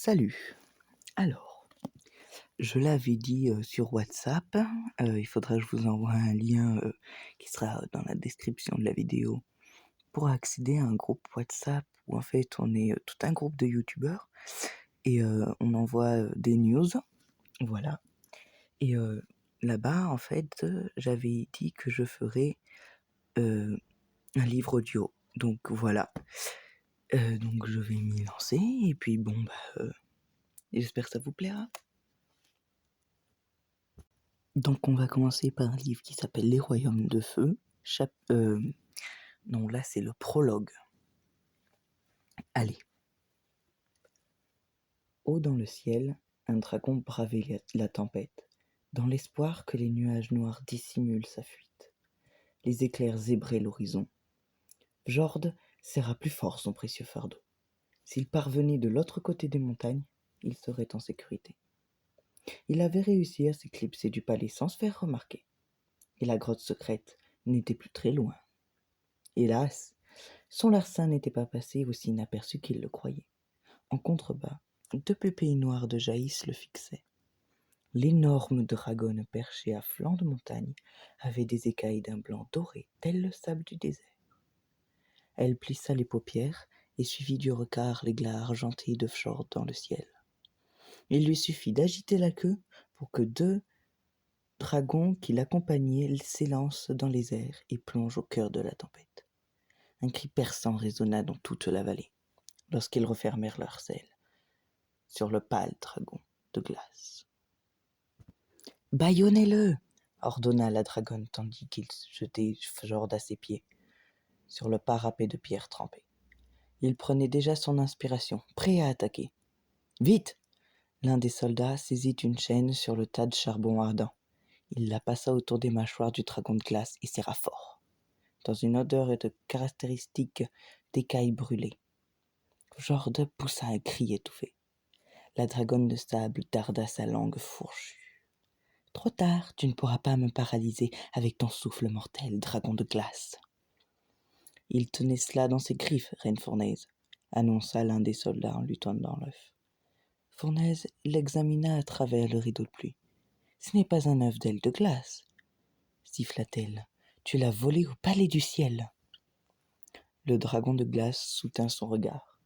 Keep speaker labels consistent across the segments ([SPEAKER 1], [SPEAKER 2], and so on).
[SPEAKER 1] Salut. Alors, je l'avais dit sur WhatsApp, il faudra que je vous envoie un lien qui sera dans la description de la vidéo pour accéder à un groupe WhatsApp où en fait on est tout un groupe de youtubeurs et on envoie des news, voilà. Et là-bas en fait j'avais dit que je ferais un livre audio, donc voilà. Donc je vais m'y lancer et puis bon j'espère que ça vous plaira. Donc on va commencer par un livre qui s'appelle Les Royaumes de Feu. Non, là c'est le prologue. Allez. Haut dans le ciel, un dragon bravait la tempête, dans l'espoir que les nuages noirs dissimulent sa fuite. Les éclairs zébraient l'horizon. Jord serra plus fort son précieux fardeau. S'il parvenait de l'autre côté des montagnes, il serait en sécurité. Il avait réussi à s'éclipser du palais sans se faire remarquer, et la grotte secrète n'était plus très loin. Hélas, son larcin n'était pas passé aussi inaperçu qu'il le croyait. En contrebas, deux pépilles noires de jaïs le fixaient. L'énorme dragonne perchée à flanc de montagne avait des écailles d'un blanc doré, tel le sable du désert. Elle plissa les paupières et suivit du regard l'éclat argenté de Fjord dans le ciel. Il lui suffit d'agiter la queue pour que deux dragons qui l'accompagnaient s'élancent dans les airs et plongent au cœur de la tempête. Un cri perçant résonna dans toute la vallée, lorsqu'ils refermèrent leurs ailes sur le pâle dragon de glace. « Bâillonnez-le » ordonna la dragonne tandis qu'il jetait Fjord à ses pieds, sur le parapet de pierre trempée. Il prenait déjà son inspiration, prêt à attaquer. « Vite » L'un des soldats saisit une chaîne sur le tas de charbon ardent. Il la passa autour des mâchoires du dragon de glace et serra fort, dans une odeur de caractéristique d'écailles brûlées. Fjord poussa un cri étouffé. La dragonne de sable darda sa langue fourchue. « Trop tard, tu ne pourras pas me paralyser avec ton souffle mortel, dragon de glace. »« Il tenait cela dans ses griffes, reine Fournaise, » annonça l'un des soldats en lui tendant l'œuf. Fournaise l'examina à travers le rideau de pluie. « Ce n'est pas un œuf d'aile de glace, » siffla-t-elle. « Tu l'as volé au palais du ciel. » Le dragon de glace soutint son regard.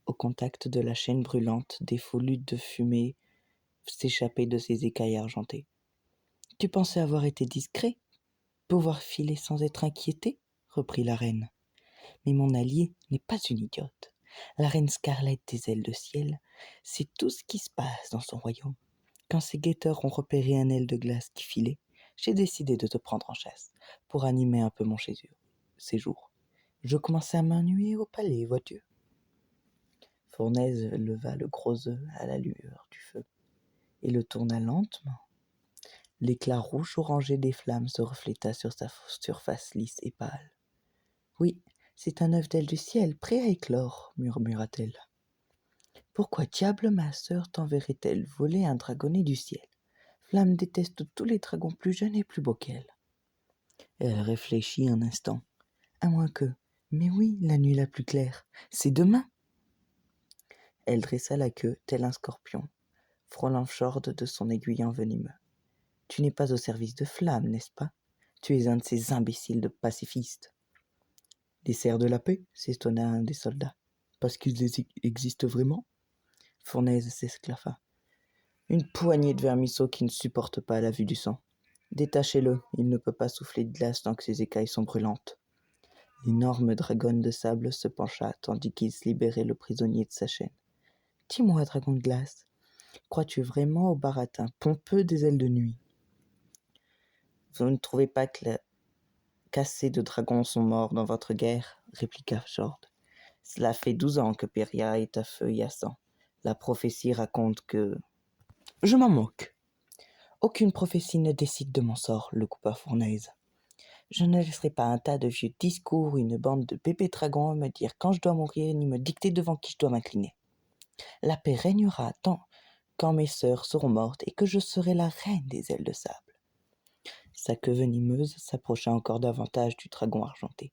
[SPEAKER 1] Au contact de la chaîne brûlante, des volutes de fumée s'échappaient de ses écailles argentées. « Tu pensais avoir été discret, pouvoir filer sans être inquiété ?» reprit la reine. « Mais mon alliée n'est pas une idiote. La reine Scarlett des ailes de ciel sait tout ce qui se passe dans son royaume. Quand ses guetteurs ont repéré un aile de glace qui filait, j'ai décidé de te prendre en chasse pour animer un peu mon séjour. Je commençais à m'ennuyer au palais, vois-tu. » Fournaise leva le gros œuf à la lueur du feu et le tourna lentement. L'éclat rouge-orangé des flammes se refléta sur sa surface lisse et pâle. « Oui, c'est un œuf d'aile du ciel, prêt à éclore, » murmura-t-elle. « Pourquoi diable ma sœur t'enverrait-elle voler un dragonnet du ciel ? Flamme déteste tous les dragons plus jeunes et plus beaux qu'elle. » Elle réfléchit un instant. « À moins que... Mais oui, la nuit la plus claire, c'est demain !» Elle dressa la queue, tel un scorpion, frôlant Fjord de son aiguillon venimeux. « Tu n'es pas au service de Flamme, n'est-ce pas ? Tu es un de ces imbéciles de pacifistes. » « Les serfs de la paix ?» s'étonna un des soldats. « Parce qu'ils existent vraiment ?» Fournaise s'esclaffa. « Une poignée de vermisseaux qui ne supportent pas la vue du sang. Détachez-le, il ne peut pas souffler de glace tant que ses écailles sont brûlantes. » L'énorme dragonne de sable se pencha tandis qu'il libérait le prisonnier de sa chaîne. « Dis-moi, dragon de glace, crois-tu vraiment au baratin pompeux des ailes de nuit ? Vous ne trouvez pas que qu'assez de dragons sont morts dans votre guerre ?» répliqua Fjord. « Cela fait 12 ans que Peria est à feu et à sang. La prophétie raconte que... » « Je m'en moque. Aucune prophétie ne décide de mon sort, » le coupa Fournaise. « Je ne laisserai pas un tas de vieux discours ou une bande de bébés dragons me dire quand je dois mourir ni me dicter devant qui je dois m'incliner. La paix régnera tant quand mes sœurs seront mortes et que je serai la reine des ailes de sable. » Sa queue venimeuse s'approcha encore davantage du dragon argenté.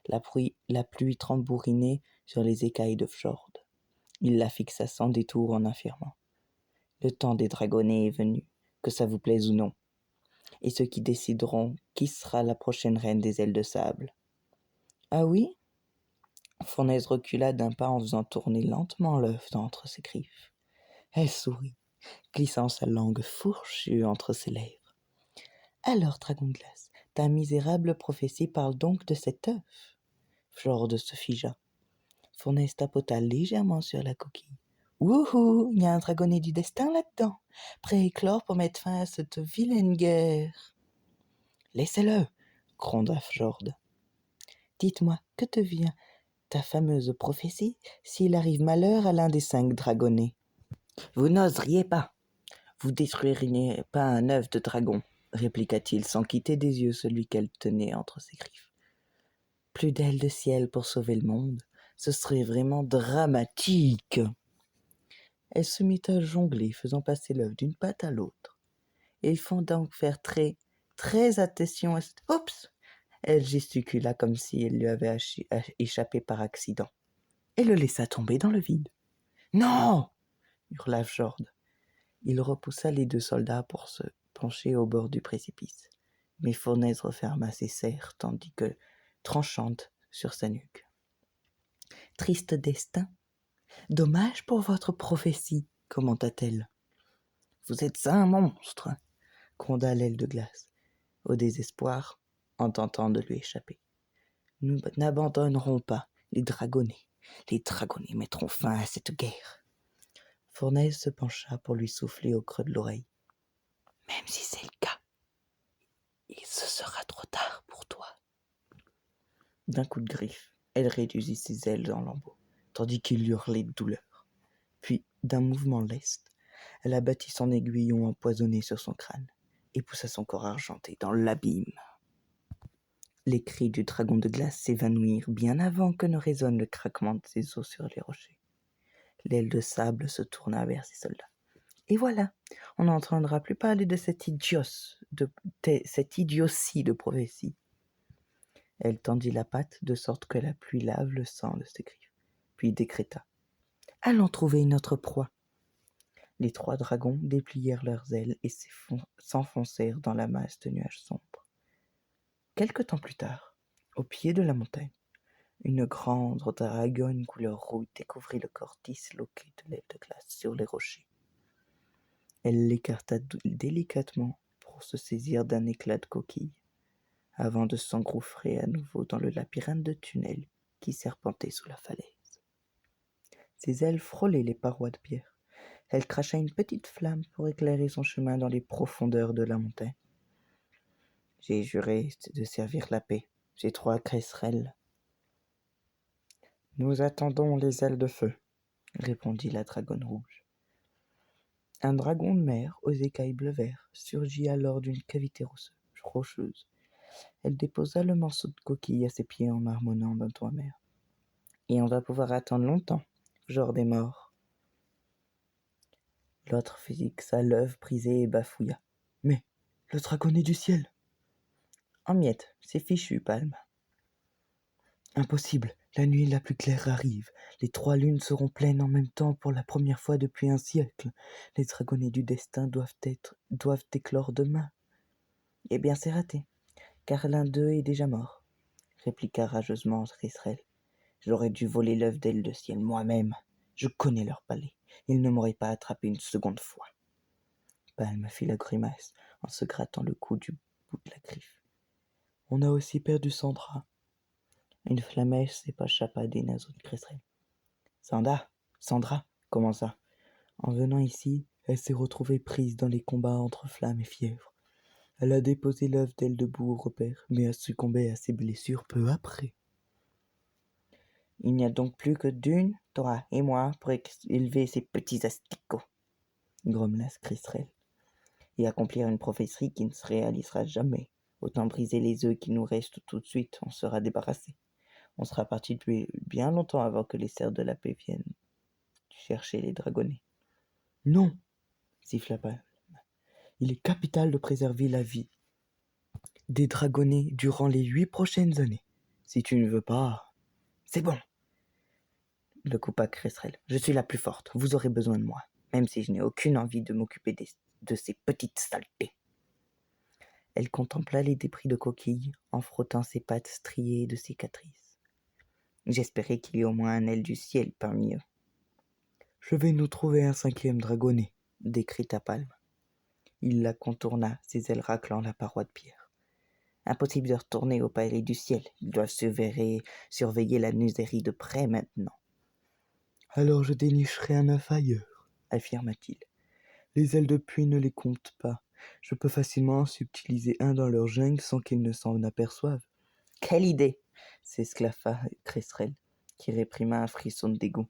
[SPEAKER 1] La pluie tambourinait sur les écailles de Fjord. Il la fixa sans détour en affirmant: « Le temps des dragonnets est venu, que ça vous plaise ou non, et ceux qui décideront qui sera la prochaine reine des ailes de sable. » « Ah oui ?» Fournaise recula d'un pas en faisant tourner lentement l'œuf entre ses griffes. Elle sourit, glissant sa langue fourchue entre ses lèvres. « Alors, dragon de glace, ta misérable prophétie parle donc de cet œuf ?» Fjord se figea. Fournaise tapota légèrement sur la coquille. « Wouhou, il y a un dragonnet du destin là-dedans, prêt à éclore pour mettre fin à cette vilaine guerre. »« Laissez-le !» gronda Fjord. « Dites-moi, que devient ta fameuse prophétie s'il arrive malheur à l'un des 5 dragonnets ? » « Vous n'oseriez pas. Vous détruiriez pas un œuf de dragon, » répliqua-t-il sans quitter des yeux celui qu'elle tenait entre ses griffes. « Plus d'ailes de ciel pour sauver le monde, ce serait vraiment dramatique. » Elle se mit à jongler, faisant passer l'œuf d'une patte à l'autre. « Il faut donc faire très, très attention à cette... » Oups ! Elle gesticula comme si elle lui avait échappé par accident, et le laissa tomber dans le vide. « Non !» hurla Fjord. Il repoussa les 2 soldats pour se pencher au bord du précipice, mais Fournaise referma ses serres tandis que tranchante sur sa nuque. « Triste destin. Dommage pour votre prophétie, » commenta-t-elle. « Vous êtes un monstre, » gronda l'aile de glace, au désespoir, en tentant de lui échapper. « Nous n'abandonnerons pas les dragonnets. Les dragonnets mettront fin à cette guerre. » Fournaise se pencha pour lui souffler au creux de l'oreille. « Même si c'est le cas, ce sera trop tard pour toi. » D'un coup de griffe, elle réduisit ses ailes en lambeaux, tandis qu'il hurlait de douleur. Puis, d'un mouvement leste, elle abattit son aiguillon empoisonné sur son crâne et poussa son corps argenté dans l'abîme. Les cris du dragon de glace s'évanouirent bien avant que ne résonne le craquement de ses os sur les rochers. L'aile de sable se tourna vers ses soldats. « Et voilà, on n'entendra plus parler de cette idiotie de prophétie. » Elle tendit la patte de sorte que la pluie lave le sang de ses griffes, puis décréta: « Allons trouver notre proie. » Les 3 dragons déplièrent leurs ailes et s'enfoncèrent dans la masse de nuages sombres. Quelque temps plus tard, au pied de la montagne, une grande dragonne couleur rouille découvrit le corps disloqué de l'aile de glace sur les rochers. Elle l'écarta délicatement pour se saisir d'un éclat de coquille, avant de s'engouffrer à nouveau dans le labyrinthe de tunnels qui serpentait sous la falaise. Ses ailes frôlaient les parois de pierre. Elle cracha une petite flamme pour éclairer son chemin dans les profondeurs de la montagne. « J'ai juré de servir la paix. J'ai 3 cresserelles. »« Nous attendons les ailes de feu, » répondit la dragonne rouge. Un dragon de mer aux écailles bleu-vert surgit alors d'une cavité rocheuse. Elle déposa le morceau de coquille à ses pieds en marmonnant d'un ton amer. « Et on va pouvoir attendre longtemps, genre des morts. » L'autre fixa l'œuf brisé et bafouilla. « Mais, le dragonnet du ciel !»« En miettes, c'est fichu, Palme. »« Impossible, la nuit la plus claire arrive. Les 3 lunes seront pleines en même temps pour la première fois depuis un siècle. Les dragonnets du destin doivent éclore demain. »« Eh bien, c'est raté, car l'un d'eux est déjà mort, » répliqua rageusement Cresserelle. « J'aurais dû voler l'œuf d'aile de ciel moi-même. Je connais leur palais. Ils ne m'auraient pas attrapé une seconde fois. » Palme fit la grimace en se grattant le cou du bout de la griffe. « On a aussi perdu Sandra. » Une flamèche s'échappa des naseaux de Cresserelle. « Sandra, comment ça ? En venant ici, elle s'est retrouvée prise dans les combats entre flammes et fièvre. Elle a déposé l'œuf d'aile debout au repère, mais a succombé à ses blessures peu après. » « Il n'y a donc plus que d'une, toi et moi, pour élever ces petits asticots, » grommela Cresserelle, « et accomplir une prophétie qui ne se réalisera jamais. Autant briser les œufs qui nous restent tout de suite, on sera débarrassé. On sera parti depuis bien longtemps avant que les serfs de la paix viennent chercher les dragonnets. »« Non !» siffla Palme. « Il est capital de préserver la vie des dragonnets durant les 8 prochaines années. Si tu ne veux pas... » « C'est bon. le coupa Cresserelle. Je suis la plus forte, vous aurez besoin de moi, même si je n'ai aucune envie de m'occuper de ces petites saletés. Elle contempla les débris de coquilles en frottant ses pattes striées de cicatrices. J'espérais qu'il y ait au moins un aile du ciel parmi eux. Je vais nous trouver un 5e dragonnet, décrita Palme. Il la contourna, ses ailes raclant la paroi de pierre. Impossible de retourner au palais du ciel. Ils doivent surveiller la nuiserie de près maintenant. Alors je dénicherai un œuf ailleurs, affirma-t-il. Les ailes de pluie ne les comptent pas. Je peux facilement en subtiliser un dans leur jungle sans qu'ils ne s'en aperçoivent. Quelle idée! S'esclaffa Cresserelle, qui réprima un frisson de dégoût.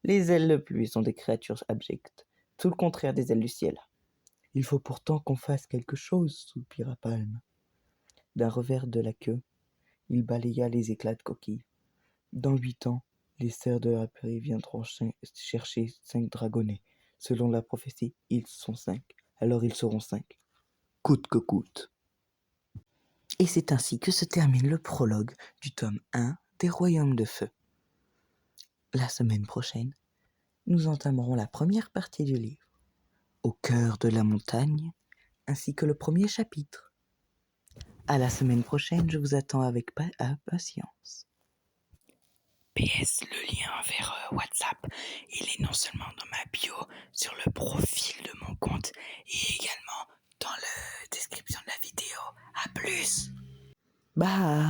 [SPEAKER 1] Les ailes de pluie sont des créatures abjectes, tout le contraire des ailes du ciel. Il faut pourtant qu'on fasse quelque chose, soupira Palme. D'un revers de la queue, il balaya les éclats de coquilles. Dans 8 ans, les cerfs de la prairie viendront chercher 5 dragonnets. Selon la prophétie, ils sont 5. Alors ils seront 5. Coûte que coûte. Et c'est ainsi que se termine le prologue du tome 1 des Royaumes de Feu. La semaine prochaine, nous entamerons la première partie du livre, Au cœur de la montagne, ainsi que le premier chapitre. À la semaine prochaine, je vous attends avec impatience. PS, le lien vers WhatsApp, il est non seulement dans ma bio, sur le profil de mon compte, et également dans la description de la vidéo. À plus. Bye.